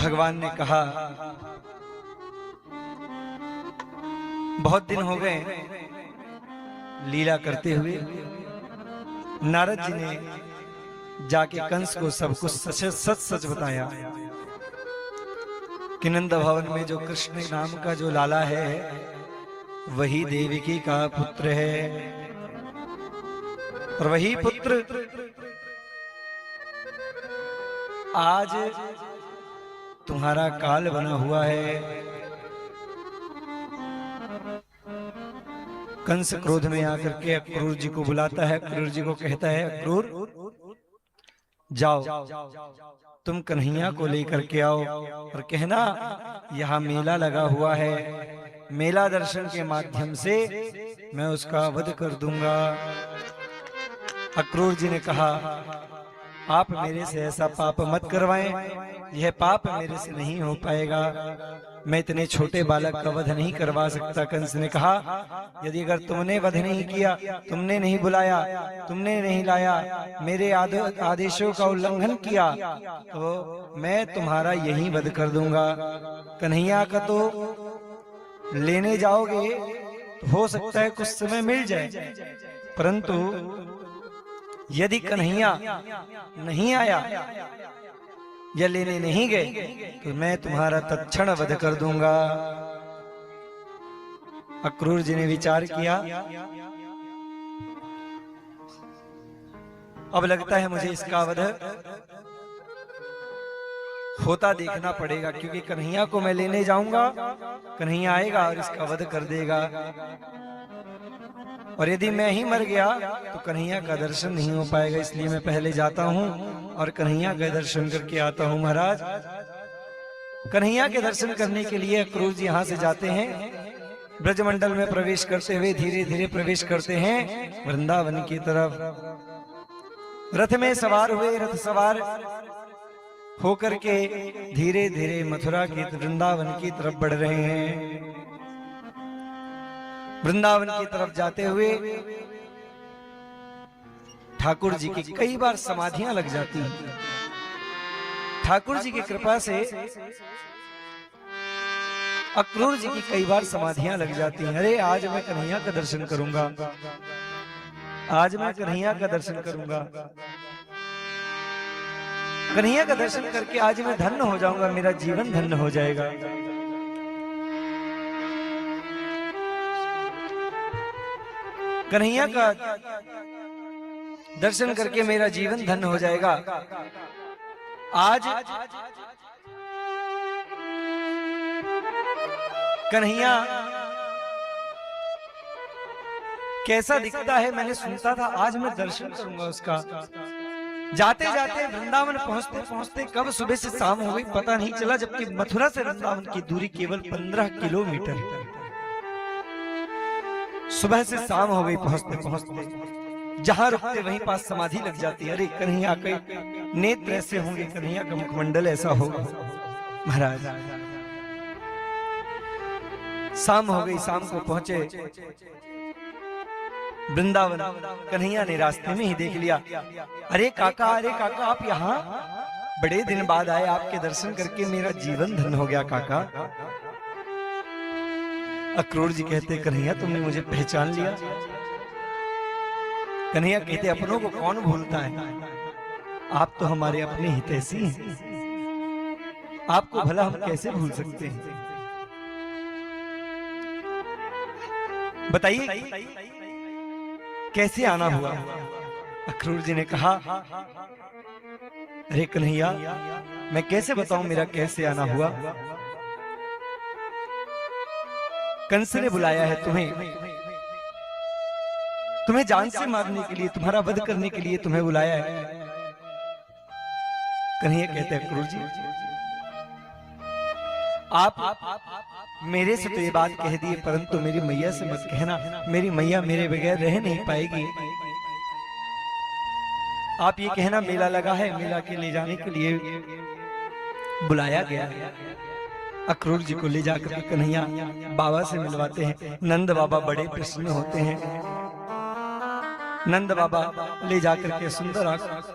भगवान ने कहा, बहुत दिन हो गए लीला करते हुए। नारद जी ने जाके कंस को सब कुछ सच सच बताया कि नंद भवन में जो कृष्ण नाम का जो लाला है वही देवकी का पुत्र है, और वही पुत्र आज तुम्हारा काल बना हुआ है। कंस क्रोध में आकर के अक्रूर जी को बुलाता है। अक्रूर जी को कहता है, अक्रूर जाओ तुम कन्हैया को लेकर के आओ और कहना यहाँ मेला लगा हुआ है, मेला दर्शन के माध्यम से मैं उसका वध कर दूंगा। अक्रूर जी ने कहा, आप मेरे से ऐसा पाप मत करवाएं, यह पाप मेरे से नहीं हो पाएगा, मैं इतने छोटे बालक का वध नहीं करवा सकता। कंस ने कहा, यदि अगर तुमने वध नहीं किया, तुमने नहीं बुलाया, तुमने नहीं लाया, मेरे आदेशों का उल्लंघन किया, तो मैं तुम्हारा यही वध कर दूंगा। कन्हैया का तो लेने जाओगे तो हो सकता है कुछ समय मिल जाए, परंतु यदि कन्हैया नहीं आया या लेने नहीं गए तो मैं तुम्हारा तत्क्षण वध कर दूंगा। अक्रूर जी ने विचार किया, अब लगता है मुझे इसका वध होता देखना पड़ेगा, क्योंकि कन्हैया को मैं लेने जाऊंगा, कन्हैया आएगा और इसका वध कर देगा, और यदि मैं ही मर गया तो कन्हैया का दर्शन नहीं हो पाएगा। इसलिए मैं पहले जाता हूं और कन्हैया का दर्शन करके आता हूं। महाराज, कन्हैया के दर्शन करने के लिए अक्रूर जी यहाँ से जाते हैं, ब्रजमंडल में प्रवेश करते हुए धीरे धीरे प्रवेश करते हैं वृंदावन की तरफ। रथ में सवार हुए, रथ सवार होकर के धीरे धीरे मथुरा की वृंदावन की तरफ बढ़ रहे हैं। वृंदावन की तरफ जाते हुए ठाकुर जी की कई बार समाधियां लग जाती हैं। ठाकुर जी की कृपा से अक्रूर जी की कई बार समाधियां लग जाती हैं। अरे आज मैं कन्हैया का दर्शन करूंगा, आज मैं कन्हैया का दर्शन करूंगा, कन्हैया का दर्शन करके आज मैं धन्य हो जाऊंगा, मेरा जीवन धन्य हो जाएगा। कन्हैया का दर्शन करके मेरा जीवन धन्य हो जाएगा। आज कन्हैया कैसा दिखता है मैंने सुनता था, आज मैं दर्शन करूंगा उसका। जाते जाते वृंदावन पहुंचते पहुंचते कब सुबह से शाम हो गई पता नहीं चला, जबकि मथुरा से वृंदावन की दूरी केवल 15 किलोमीटर है। सुबह से शाम हो गई पहुंचते पहुंचते, जहां रुकते वहीं पास समाधि लग जाती है। अरे कन्हैया के नेत्र ऐसे होंगे, कन्हैया का मुखमंडल ऐसा होगा। महाराज, शाम हो गई, शाम को पहुंचे वृंदावन। कन्हैया ने रास्ते में ही देख लिया, अरे काका आप यहाँ बड़े दिन बाद आए, आपके दर्शन करके मेरा जीवन धन्य हो गया काका। अक्रूर जी कहते, कन्हैया तुमने मुझे पहचान लिया? कन्हैया कहते, अपनों को कौन भूलता है, आप तो हमारे अपने हितैषी हैं, आपको भला हम कैसे भूल सकते हैं। बताइए कैसे आना हुआ। अक्रूर जी ने कहा, अरे कन्हैया मैं कैसे बताऊं मेरा कैसे आना हुआ। कंस ने बुलाया है तुम्हें जान से मारने के लिए, तुम्हारा वध करने के लिए तुम्हें बुलाया है। कन्हैया कहते हैं, अक्रूर जी आप मेरे से तो ये बात कह दी, परंतु मेरी मैया से मत कहना, मेरी मैया मेरे बगैर रह नहीं पाएगी। आप ये कहना मेला लगा है, मेला के ले जाने के लिए बुलाया गया है। अक्रूर जी को ले जाकर कन्हैया बाबा से मिलवाते हैं। नंद बाबा बड़े प्रसन्न होते हैं। नंद बाबा ले जाकर के सुंदर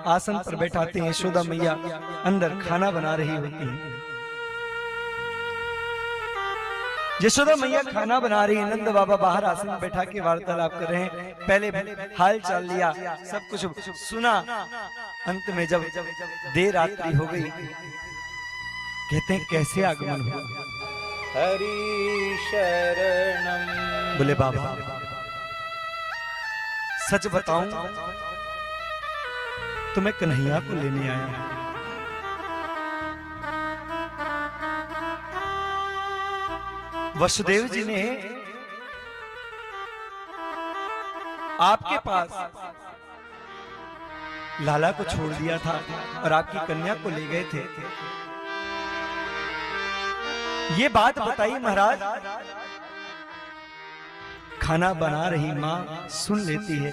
आसन पर बैठाते हैं। यशोदा मैया अंदर खाना बना रही होती है। यशोदा मैया खाना बना रही है, नंद बाबा बाहर आसन में बैठा के वार्तालाप कर रहे हैं। पहले हाल चाल लिया, सब कुछ सुना। अंत में जब देर रात्रि हो गई, कहते हैं कैसे आगमन हुआ? हरि शरणम। बोले बाबा सच बताऊं तो मैं कन्हैया को लेने आया। वसुदेव जी ने आपके पास लाला को छोड़ दिया था और आपकी कन्या को ले गए थे। ये बात बताई महाराज। खाना बना रही मां सुन लेती है,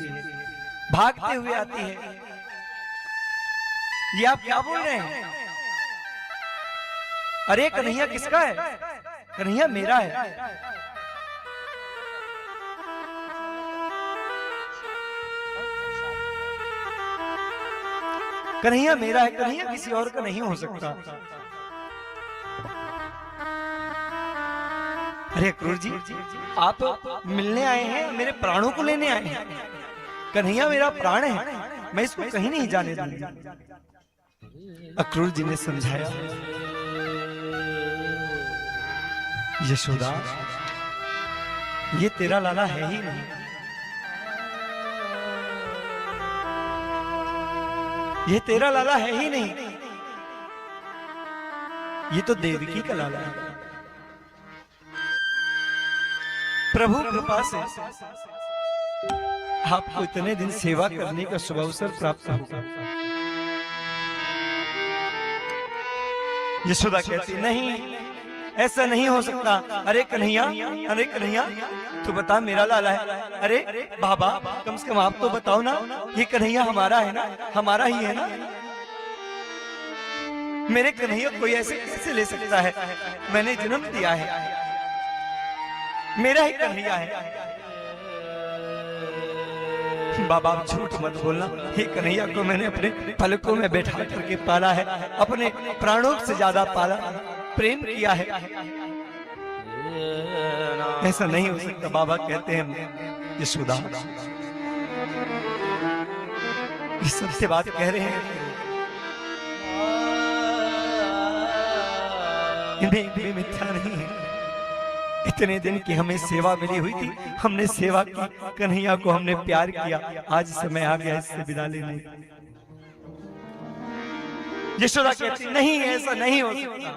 भागते हुए आती है। ये आप क्या बोल रहे हैं? अरे कन्हैया किसका है? कन्हैया मेरा है। कन्हैया मेरा है, कन्हैया किसी और का नहीं हो सकता। अरे अक्रूर जी, आप मिलने आए हैं, मेरे प्राणों को लेने आए हैं। कन्हैया मेरा प्राण है, मैं इसको कहीं नहीं जाने दूंगा। अक्रूर जी ने समझाया, यशोदा ये तेरा लाला है ही नहीं। ये तेरा लाला है ही नहीं, ये तो देवकी का लाला है। प्रभु कृपा से आपको इतने दिन सेवा करने का शुभ अवसर प्राप्त होगा। यशोदा कहती नहीं, ऐसा नहीं हो सकता। अरे कन्हैया, अरे कन्हैया तू बता मेरा लाला है। अरे बाबा कम से कम आप तो बताओ ना, ये कन्हैया हमारा है ना, हमारा ही है ना। मेरे कन्हैया कोई ऐसे कैसे ले सकता है? मैंने जन्म दिया है, मेरा ही कन्हैया है। बाबा आप झूठ मत बोलना, हे कन्हैया को मैंने अपने पलकों में बैठा करके पाला है, अपने प्राणों से ज्यादा पाला, प्रेम किया है। ऐसा नहीं हो सकता। बाबा कहते हैं यशोदा ये सबसे बात कह रहे हैं, इनमें मिथ्या नहीं है। इतने दिन की हमें सेवा मिली हुई थी, हमने सेवा की, कन्हैया को हमने प्यार किया, आज समय आ गया इससे विदा लेने। यशोदा कहती नहीं, ऐसा नहीं हो सकता।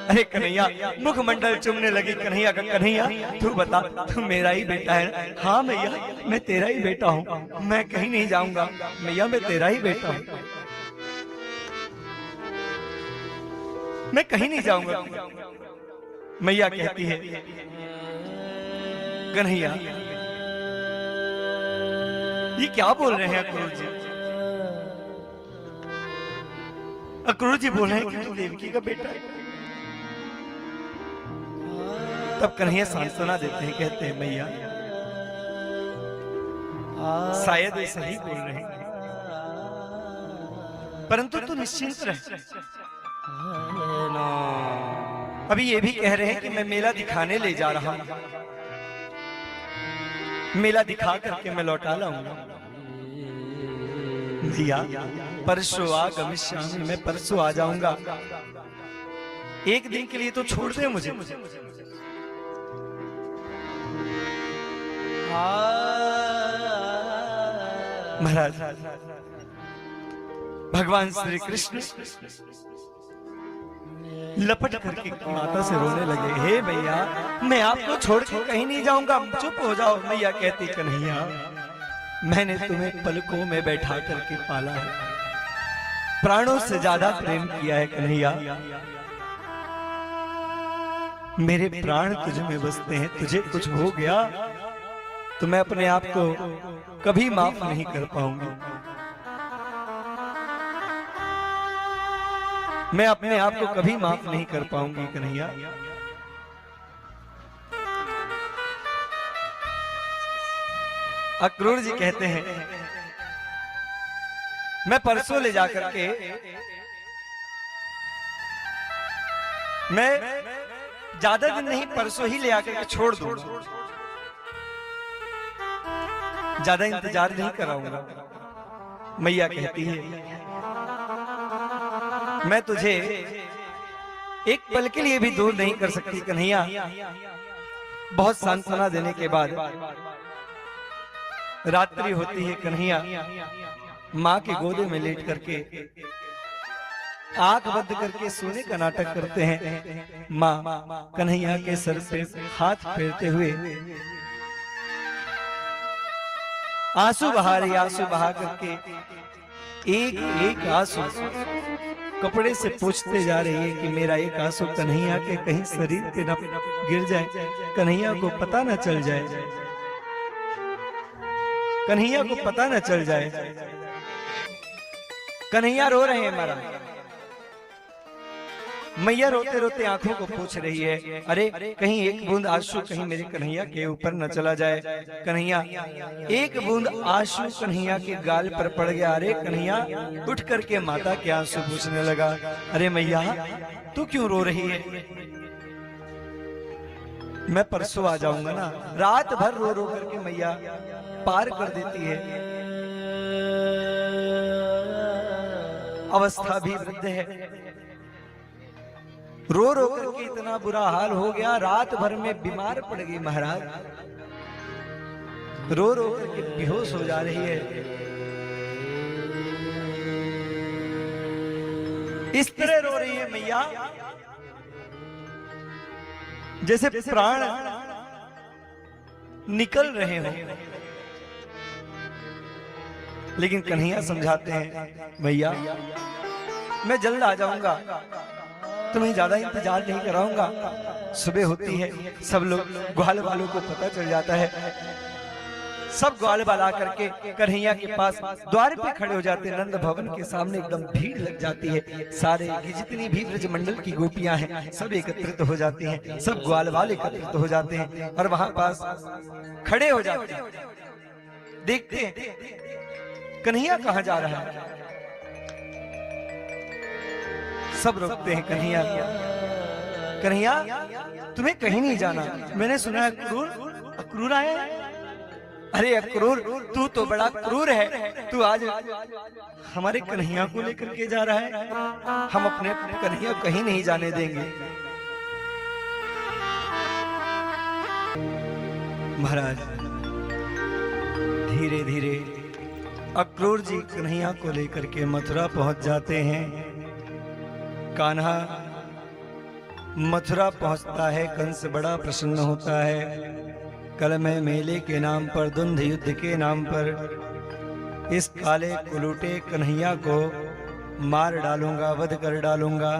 अरे कन्हैया मुखमंडल चुमने लगी। कन्हैया का कन्हैया तू बता, तू मेरा ही बेटा है? हाँ मैया मैं तेरा ही बेटा हूँ, मैं कहीं नहीं जाऊंगा। मैया मैं तेरा ही बेटा हूँ, मैं कहीं नहीं जाऊंगा। मैया कहती है कन्हैया ये क्या बोल रहे हैं अक्रूर जी? अक्रूर जी बोल रहे हैं कि तू देवकी का बेटा है। तब कन्हैया सांत्वना देते हैं, कहते हैं मैया शायद ये सही बोल रहे हैं, परंतु तू निश्चिंत रह। अभी ये भी कह रहे हैं कि मैं मेला दिखाने ले जा रहा हूं, मेला दिखा करके मैं लौटा लाऊंगा। भैया परसों आ गमिष्यामि, मैं परसों आ जाऊंगा। एक दिन के लिए तो छोड़ दे मुझे। महाराज भगवान श्री कृष्ण लपट करके माता से रोने लगे, हे भैया मैं आपको छोड़ के कहीं नहीं जाऊंगा, चुप हो जाओ। मैया कहती कन्हैया मैंने तुम्हें पलकों में बैठा करके पाला है, प्राणों से ज्यादा प्रेम किया है कन्हैया। मेरे प्राण तुझ में बसते हैं, तुझे कुछ हो गया तो मैं अपने आप को कभी माफ नहीं कर पाऊंगी। मैं अपने आप को कभी माफ नहीं कर पाऊंगी कन्हैया। अक्रूर जी कहते हैं मैं परसों ले जाकर के मैं ज्यादा दिन नहीं, परसों ही ले आकर के छोड़ दूंगा, ज्यादा इंतजार नहीं कराऊंगा। मैया कहती है मैं तुझे एक पल के लिए भी दूर नहीं कर सकती कन्हैया। बहुत सांत्वना देने के बाद रात्रि होती है। कन्हैया माँ के गोदे में लेट करके आंख बंद करके सोने का नाटक करते हैं। माँ कन्हैया के सर से हाथ फेरते हुए आंसू बहा रही, आंसू बहा करके एक एक आंसू कपड़े से पूछते जा रही है कि मेरा एक आंसू कन्हैया के कहीं शरीर पे न गिर जाए, कन्हैया को पता न चल जाए, कन्हैया को पता न चल जाए। कन्हैया रो रहे हैं महाराज। मैया रोते रोते आंखों को पूछ रही है, अरे कहीं एक बूंद आंसू कहीं मेरे कन्हैया के ऊपर न चला जाए। कन्हैया एक बूंद आंसू कन्हैया के गाल पर पड़ गया। अरे कन्हैया उठ करके माता के आंसू पूछने लगा, अरे मैया तू क्यों रो रही है? मैं परसों आ जाऊंगा ना। रात भर रो रो करके मैया पार कर देती है। अवस्था भी वृद्ध है, रो रो करके इतना बुरा हाल हो गया, रात भर में बीमार पड़ गई महाराज। रो रो करके बेहोश हो जा रही है। इस तरह रो रही है मैया जैसे प्राण निकल रहे हो। लेकिन कन्हैया समझाते हैं, भैया मैं जल्द आ जाऊंगा, तुम्हें ज्यादा इंतजार नहीं कराऊंगा। सुबह होती है, सब लोग ग्वाल वालों को पता चल जाता है, सब ग्वाल वाल आकर के कन्हैया के पास द्वार पे खड़े हो जाते हैं। नंद भवन के सामने एकदम भीड़ लग जाती है। सारे जितनी भी ब्रज मंडल की गोपियां हैं सब एकत्रित हो जाती हैं, सब ग्वाल वाल एकत्रित हो जाते हैं और वहां पास खड़े हो जाते हैं। देखते हैं कन्हैया कहां जा रहा है। सब रोकते हैं, कन्हैया कन्हैया तुम्हें कहीं नहीं जाना, मैंने सुना है अक्रूर आया है। अरे अक्रूर तू तो बड़ा क्रूर है, तू आज हमारे कन्हैया को लेकर के जा रहा है, हम अपने कन्हैया कहीं नहीं जाने देंगे। महाराज धीरे धीरे अक्रूर जी कन्हैया को लेकर के मथुरा पहुंच जाते हैं। कान्हा मथुरा पहुंचता है, कंस बड़ा प्रसन्न होता है। कल मैं मेले के नाम पर, द्वंद्व युद्ध के नाम पर इस काले कुलूटे कन्हैया को मार डालूंगा, वध कर डालूंगा।